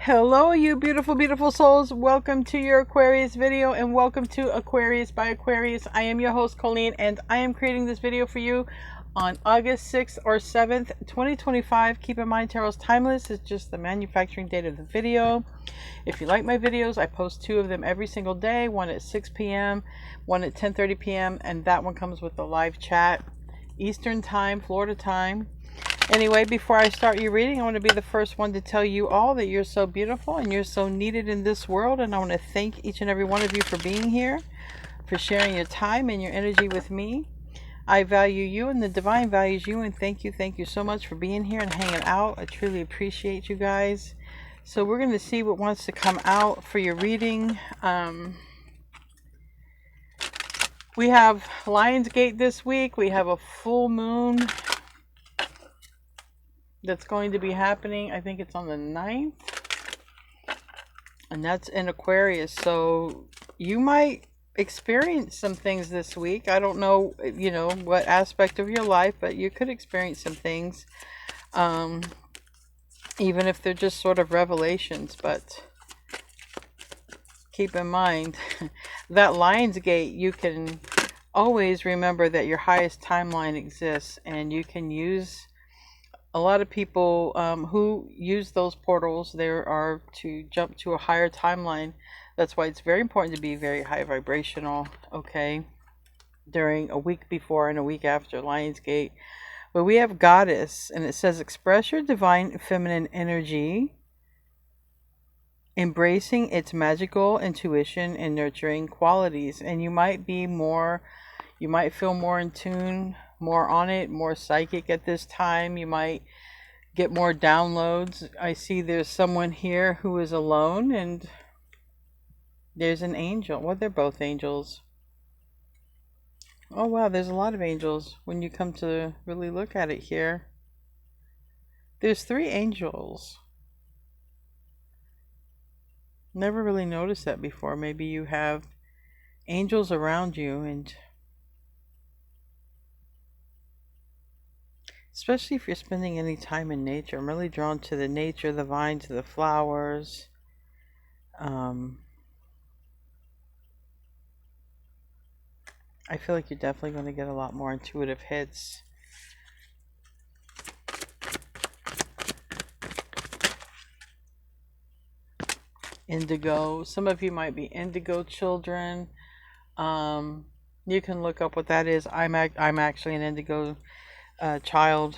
Hello, you beautiful, beautiful souls. Welcome to your Aquarius video and welcome to Aquarius by Aquarius. I am your host, Colleen, and I am creating this video for you on August 6th or 7th, 2025. Keep in mind, tarot's timeless. It's just the manufacturing date of the video. If you like my videos, I post 2 of them every single day, one at 6 p.m., one at 10:30 p.m., and that one comes with a live chat, Eastern time, Florida time. Anyway, before I start your reading, I want to be the first one to tell you all that you're so beautiful and you're so needed in this world. And I want to thank each and every one of you for being here, for sharing your time and your energy with me. I value you and the divine values you, and thank you so much for being here and hanging out. I truly appreciate you guys. So we're going to see what wants to come out for your reading. We have Lionsgate this week. We have a full moon that's going to be happening. I think it's on the 9th, and that's in Aquarius. So you might experience some things this week. I don't know, what aspect of your life, but you could experience some things, even if they're just sort of revelations. But keep in mind that Lionsgate, you can always remember that your highest timeline exists, and you can use a lot of people who use those portals there are to jump to a higher timeline. That's why it's very important to be very high vibrational, okay, during a week before and a week after Lionsgate. But we have Goddess, and it says express your divine feminine energy, embracing its magical intuition and nurturing qualities. And you might feel more in tune, more on it, more psychic at this time. You might get more downloads. I see there's someone here who is alone, and there's an angel. Well, they're both angels. Oh wow, there's a lot of angels when you come to really look at it here. There's 3 angels. Never really noticed that before. Maybe you have angels around you, and especially if you're spending any time in nature. I'm really drawn to the nature, the vines, the flowers. I feel like you're definitely going to get a lot more intuitive hits. Indigo. Some of you might be indigo children. You can look up what that is. I'm actually an indigo child.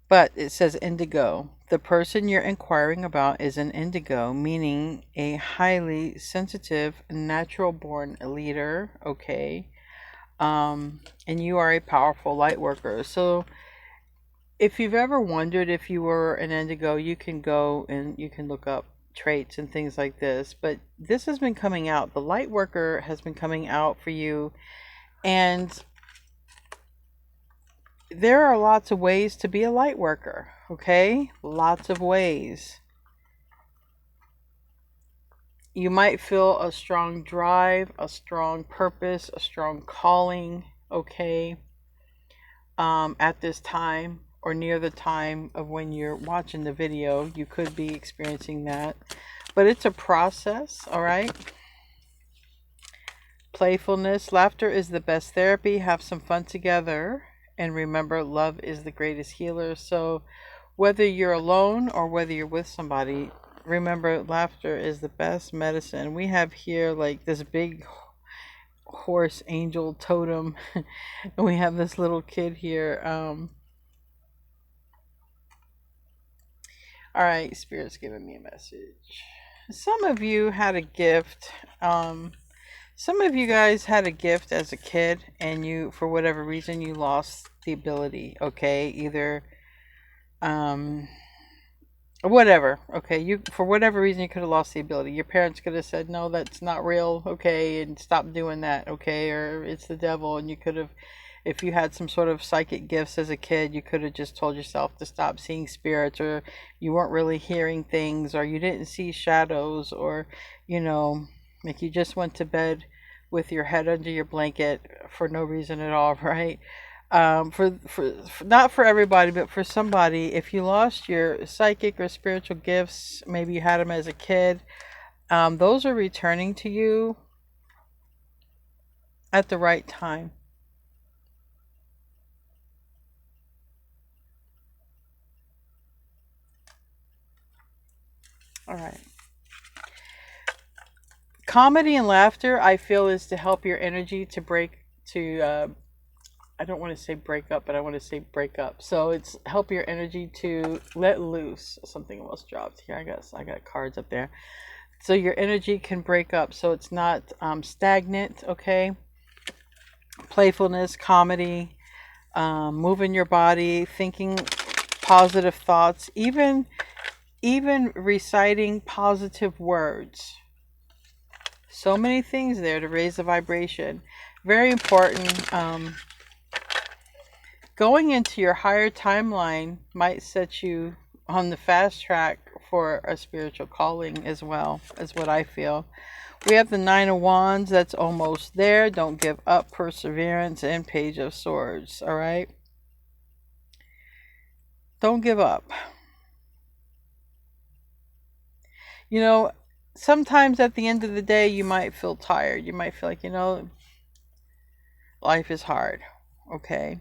But it says indigo. The person you're inquiring about is an indigo, meaning a highly sensitive, natural born leader, okay? And you are a powerful light worker. So if you've ever wondered if you were an indigo, you can go and you can look up traits and things like this. But this has been coming out. The light worker has been coming out for you. And there are lots of ways to be a light worker, okay? Lots of ways. You might feel a strong drive, a strong purpose, a strong calling, okay, at this time or near the time of when you're watching the video. You could be experiencing that. But it's a process, all right? Playfulness, laughter is the best therapy. Have some fun together. And remember, love is the greatest healer. So whether you're alone or whether you're with somebody, remember, laughter is the best medicine. We have here like this big horse angel totem. And we have this little kid here. All right, Spirit's giving me a message. Some of you had a gift. Some of you guys had a gift as a kid, and you, for whatever reason, you lost the ability, okay? Either, whatever, okay? You, for whatever reason, you could have lost the ability. Your parents could have said, no, that's not real, okay? And stop doing that, okay? Or it's the devil, and you could have, if you had some sort of psychic gifts as a kid, you could have just told yourself to stop seeing spirits, or you weren't really hearing things, or you didn't see shadows, or, like you just went to bed with your head under your blanket for no reason at all, right? For not for everybody, but for somebody, if you lost your psychic or spiritual gifts, maybe you had them as a kid, those are returning to you at the right time. All right. Comedy and laughter, I feel, is to help your energy to I don't want to say break up, but I want to say break up. So it's help your energy to let loose. Something almost dropped here. I got cards up there. So your energy can break up, so it's not stagnant. Okay. Playfulness, comedy, moving your body, thinking positive thoughts, even reciting positive words. So many things there to raise the vibration. Very important. Going into your higher timeline might set you on the fast track for a spiritual calling as well, is what I feel. We have the Nine of Wands. That's almost there. Don't give up. Perseverance. And Page of Swords. All right. Don't give up. You know, sometimes at the end of the day, you might feel tired. You might feel like, life is hard. Okay.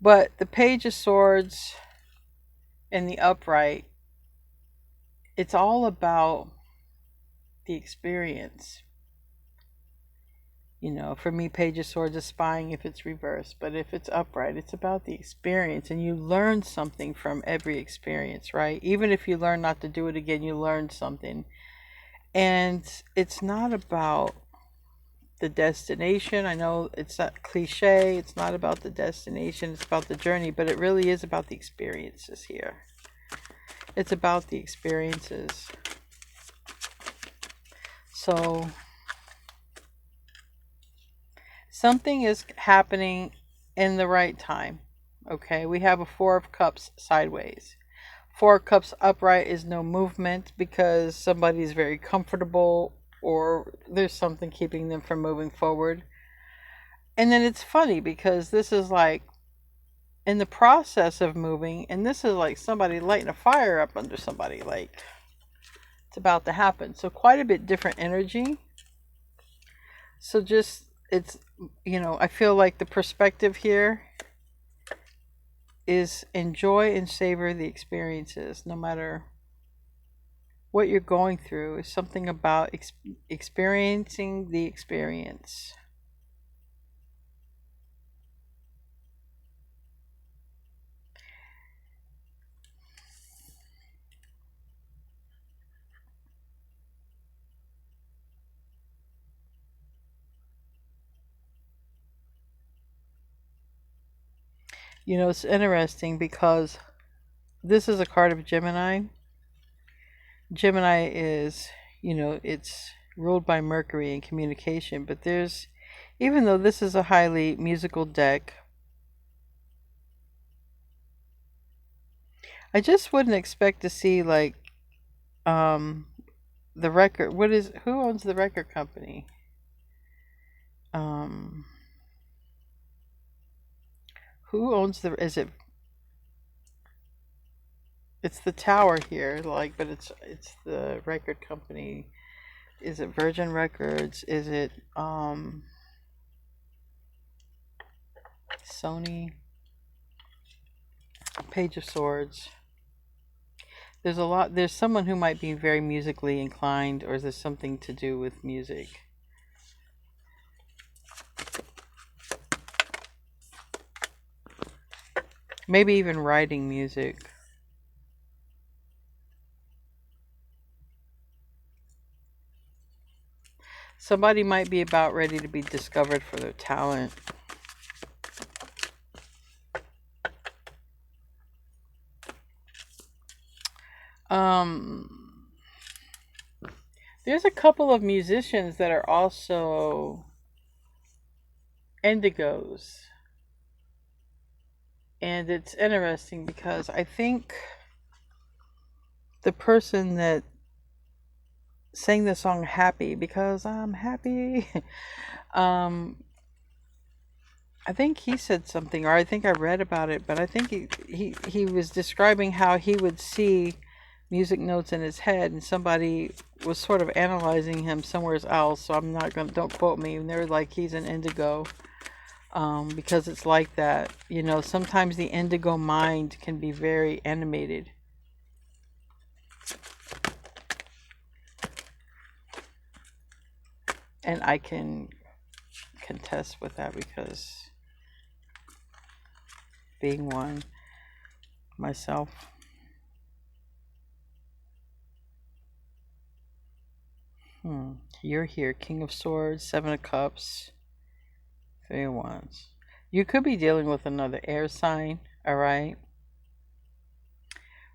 But the Page of Swords and the upright, it's all about the experience. For me, Page of Swords is spying if it's reversed, but if it's upright, it's about the experience, and you learn something from every experience, right? Even if you learn not to do it again, you learn something. And it's not about the destination. I know it's not cliche. It's not about the destination. It's about the journey, but it really is about the experiences here. It's about the experiences. So something is happening in the right time. Okay, we have a Four of Cups sideways. Four of Cups upright is no movement because somebody's very comfortable or there's something keeping them from moving forward. And then it's funny because this is like in the process of moving, and this is like somebody lighting a fire up under somebody, like it's about to happen. So quite a bit different energy. So just, it's, I feel like the perspective here is enjoy and savor the experiences, no matter what you're going through. Is something about experiencing the experience. It's interesting because this is a card of Gemini. Gemini is, it's ruled by Mercury in communication, but even though this is a highly musical deck, I just wouldn't expect to see like the record. Who owns the record company? Who owns is it's the tower here, like, but it's the record company. Is it Virgin Records? Is it Sony? Page of Swords. There's someone who might be very musically inclined, or is there something to do with music? Maybe even writing music. Somebody might be about ready to be discovered for their talent. There's a couple of musicians that are also indigos. And it's interesting because I think the person that sang the song Happy, because I'm happy, I think he said something, or I think I read about it, but I think he was describing how he would see music notes in his head, and somebody was sort of analyzing him somewhere else. So I'm not gonna, don't quote me. And they're like, he's an indigo, because it's like that. You know, sometimes the indigo mind can be very animated. And I can contest with that because being one myself. You're here. King of Swords, Seven of Cups, Three of Wands. You could be dealing with another air sign, alright?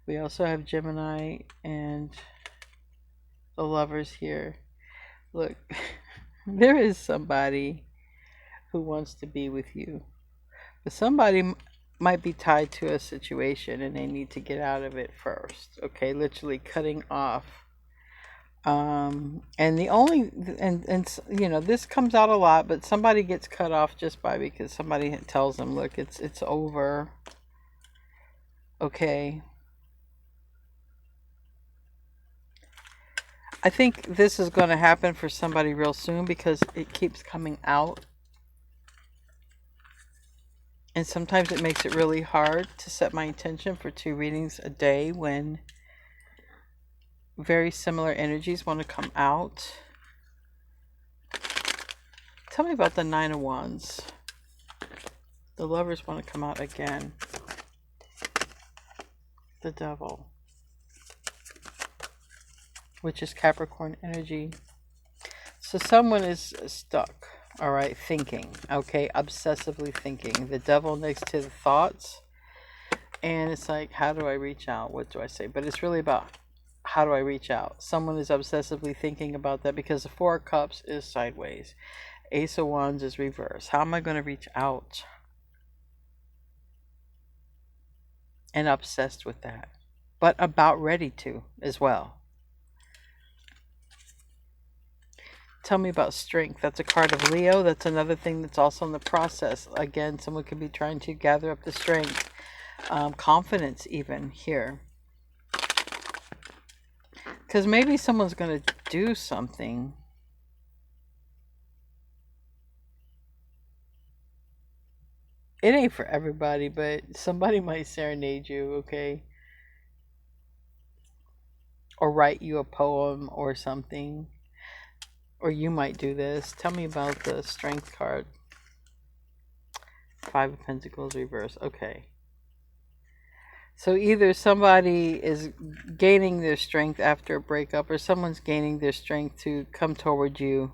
We also have Gemini and the Lovers here. Look, there is somebody who wants to be with you. But somebody might be tied to a situation and they need to get out of it first. Okay, literally cutting off. And the only, and you know, this comes out a lot, but somebody gets cut off just by because somebody tells them, look, it's over. Okay. I think this is going to happen for somebody real soon because it keeps coming out. And sometimes it makes it really hard to set my intention for 2 readings a day when very similar energies want to come out. Tell me about the Nine of Wands. The Lovers want to come out again. The Devil, which is Capricorn energy. So someone is stuck, all right, thinking, okay, obsessively thinking. The Devil next to the thoughts. And it's like, how do I reach out? What do I say? But it's really about how do I reach out? Someone is obsessively thinking about that because the Four of Cups is sideways. Ace of Wands is reverse. How am I going to reach out? And obsessed with that. But about ready to as well. Tell me about strength. That's a card of Leo. That's another thing that's also in the process. Again, someone could be trying to gather up the strength. Confidence even here. Because maybe someone's going to do something. It ain't for everybody, but somebody might serenade you, okay? Or write you a poem or something. Or you might do this. Tell me about the strength card. Five of Pentacles reverse. Okay. So either somebody is gaining their strength after a breakup, or someone's gaining their strength to come toward you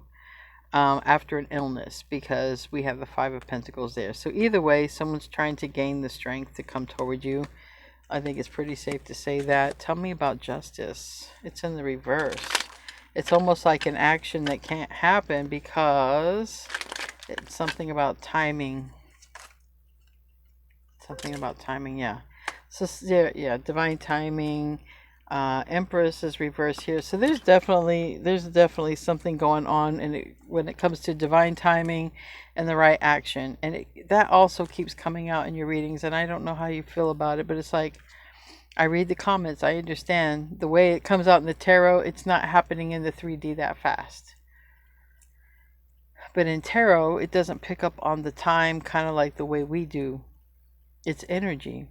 after an illness, because we have the Five of Pentacles there. So either way, someone's trying to gain the strength to come toward you. I think it's pretty safe to say that. Tell me about justice. It's in the reverse. It's almost like an action that can't happen because it's something about timing. Something about timing, yeah. So yeah, divine timing. Empress is reversed here. So there's definitely something going on when it comes to divine timing and the right action. And that also keeps coming out in your readings. And I don't know how you feel about it, but it's like, I read the comments. I understand the way it comes out in the tarot. It's not happening in the 3D that fast. But in tarot, it doesn't pick up on the time kind of like the way we do. It's energy.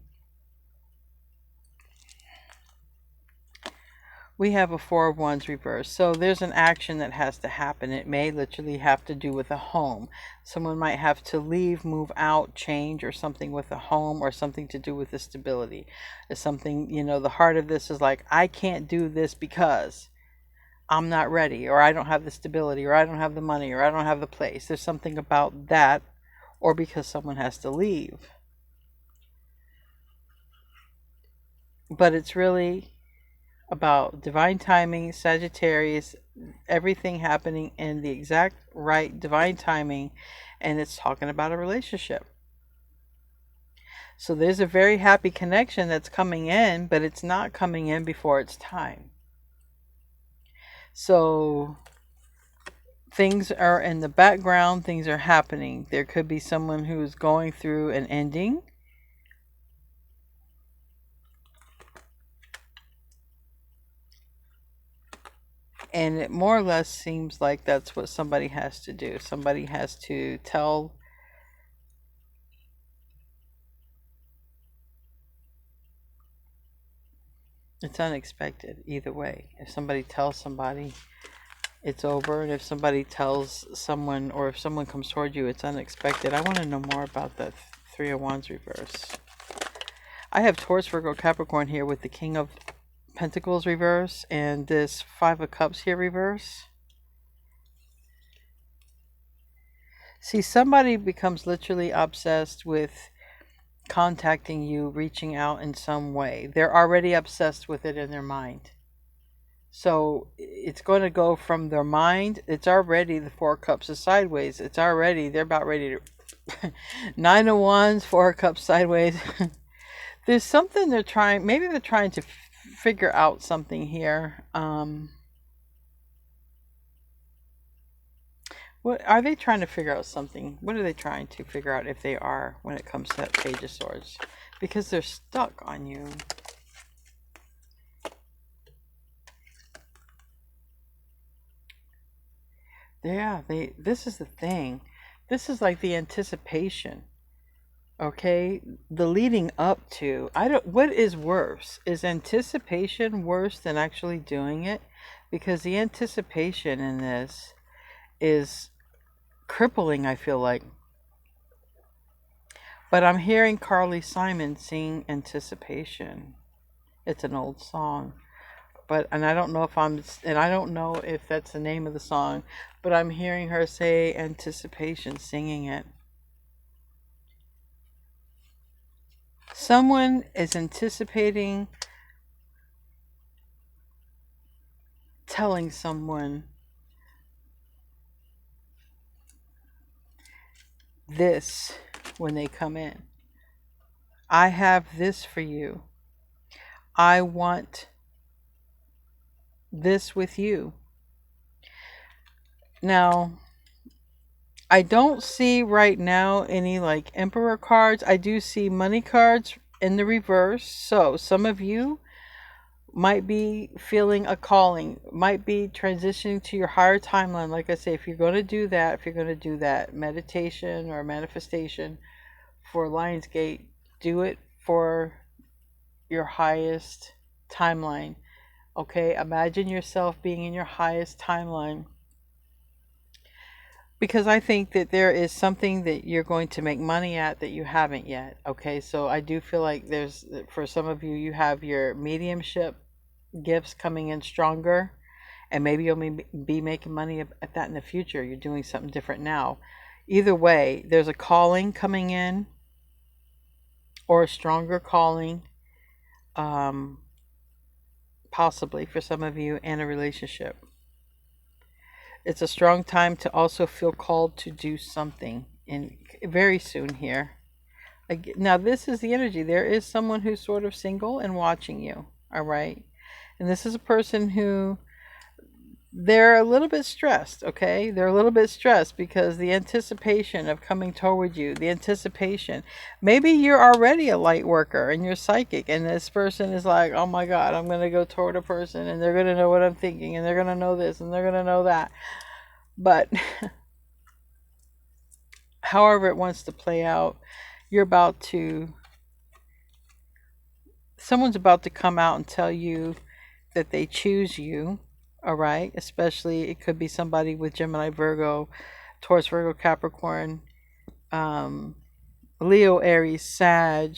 We have a Four of Wands reverse. So there's an action that has to happen. It may literally have to do with a home. Someone might have to leave, move out, change, or something with a home, or something to do with the stability. It's something, you know, the heart of this is like, I can't do this because I'm not ready, or I don't have the stability, or I don't have the money, or I don't have the place. There's something about that, or because someone has to leave. But it's really about divine timing, Sagittarius, everything happening in the exact right divine timing, and it's talking about a relationship. So there's a very happy connection that's coming in, but it's not coming in before it's time. So things are in the background, things are happening. There could be someone who's going through an ending. And it more or less seems like that's what somebody has to do. Somebody has to tell. It's unexpected either way. If somebody tells somebody, it's over. And if somebody tells someone, or if someone comes toward you, it's unexpected. I want to know more about that Three of Wands reverse. I have Taurus, Virgo, Capricorn here with the King of Pentacles reverse and this Five of Cups here reverse. See, somebody becomes literally obsessed with contacting you, reaching out in some way. They're already obsessed with it in their mind. So it's going to go from their mind. It's already the Four of Cups is sideways. It's already, they're about ready to Nine of Wands, Four of Cups sideways. There's something they're trying, maybe they're trying to figure out something here. What are they trying to figure out something? What are they trying to figure out, if they are, when it comes to that Page of Swords? Because they're stuck on you. Yeah, this is the thing. This is like the anticipation. Okay, the leading up to, what is worse? Is anticipation worse than actually doing it? Because the anticipation in this is crippling, I feel like. But I'm hearing Carly Simon sing Anticipation. It's an old song. And I don't know if that's the name of the song, but I'm hearing her say Anticipation, singing it. Someone is anticipating telling someone this when they come in. I have this for you. I want this with you. Now, I don't see right now any like Emperor cards. I do see money cards in the reverse. So some of you might be feeling a calling, might be transitioning to your higher timeline. Like I say, if you're going to do that, meditation or manifestation for Lionsgate, do it for your highest timeline. Okay, imagine yourself being in your highest timeline. Because I think that there is something that you're going to make money at that you haven't yet. Okay, so I do feel like there's, for some of you, you have your mediumship gifts coming in stronger. And maybe you'll be making money at that in the future. You're doing something different now. Either way, there's a calling coming in. Or a stronger calling. Possibly for some of you, and a relationship. It's a strong time to also feel called to do something very soon here. Now, this is the energy. There is someone who's sort of single and watching you. All right. And this is a person who, they're a little bit stressed. Okay. They're a little bit stressed because the anticipation of coming toward you, the anticipation, maybe you're already a light worker and you're psychic, and this person is like, oh my God, I'm going to go toward a person and they're going to know what I'm thinking, and they're going to know this and they're going to know that. But however it wants to play out, someone's about to come out and tell you that they choose you. All right. Especially, it could be somebody with Gemini, Virgo, Taurus, Virgo, Capricorn, Leo, Aries, Sag,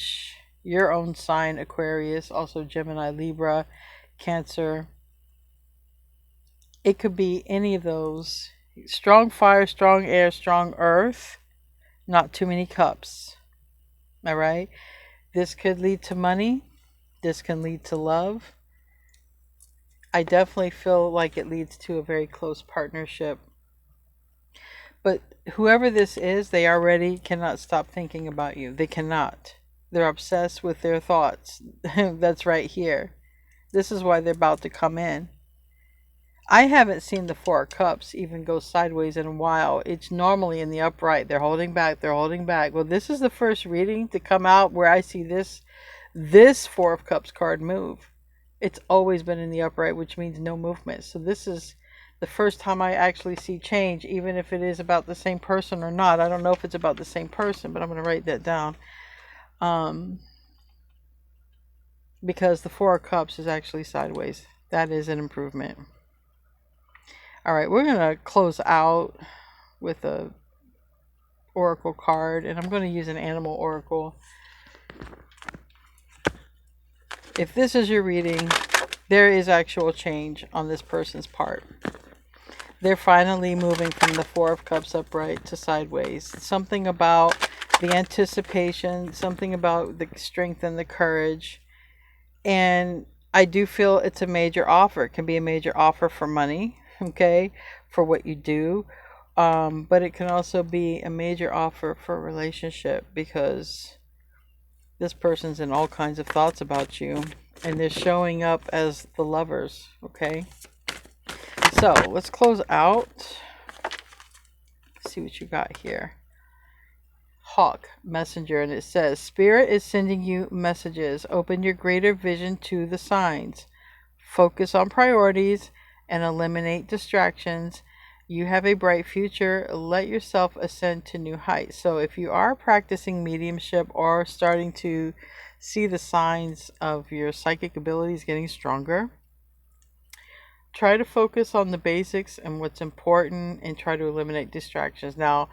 your own sign, Aquarius, also Gemini, Libra, Cancer. It could be any of those. Strong fire, strong air, strong earth, not too many cups. All right. This could lead to money. This can lead to love. I definitely feel like it leads to a very close partnership. But whoever this is, they already cannot stop thinking about you. They cannot. They're obsessed with their thoughts. That's right here. This is why they're about to come in. I haven't seen the Four of Cups even go sideways in a while. It's normally in the upright. They're holding back. They're holding back. Well, this is the first reading to come out where I see this Four of Cups card move. It's always been in the upright, which means no movement. So this is the first time I actually see change, even if it is about the same person or not. I don't know if it's about the same person, but I'm going to write that down. Because the Four of Cups is actually sideways. That is an improvement. All right, we're going to close out with a oracle card, and I'm going to use an animal oracle. If this is your reading, there is actual change on this person's part. They're finally moving from the Four of Cups upright to sideways. Something about the anticipation, something about the strength and the courage. And I do feel it's a major offer. It can be a major offer for money, okay, for what you do. But it can also be a major offer for a relationship, because this person's in all kinds of thoughts about you. And they're showing up as the lovers, okay? So let's close out. Let's see what you got here. Hawk messenger, and it says, Spirit is sending you messages. Open your greater vision to the signs. Focus on priorities and eliminate distractions. You have a bright future. Let yourself ascend to new heights. So if you are practicing mediumship or starting to see the signs of your psychic abilities getting stronger, try to focus on the basics and what's important, and try to eliminate distractions. Now,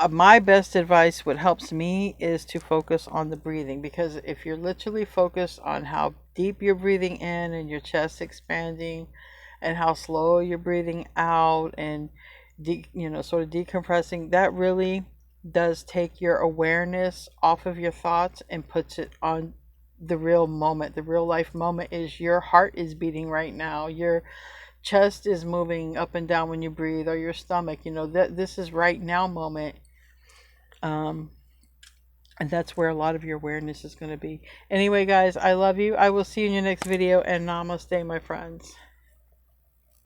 my best advice, what helps me, is to focus on the breathing, because if you're literally focused on how deep you're breathing in and your chest expanding, and how slow you're breathing out, and sort of decompressing, that really does take your awareness off of your thoughts and puts it on the real moment. The real life moment is your heart is beating right now, your chest is moving up and down when you breathe, or your stomach, that this is right now moment. And that's where a lot of your awareness is going to be. Anyway, guys, I love you. I will see you in your next video, and namaste, my friends.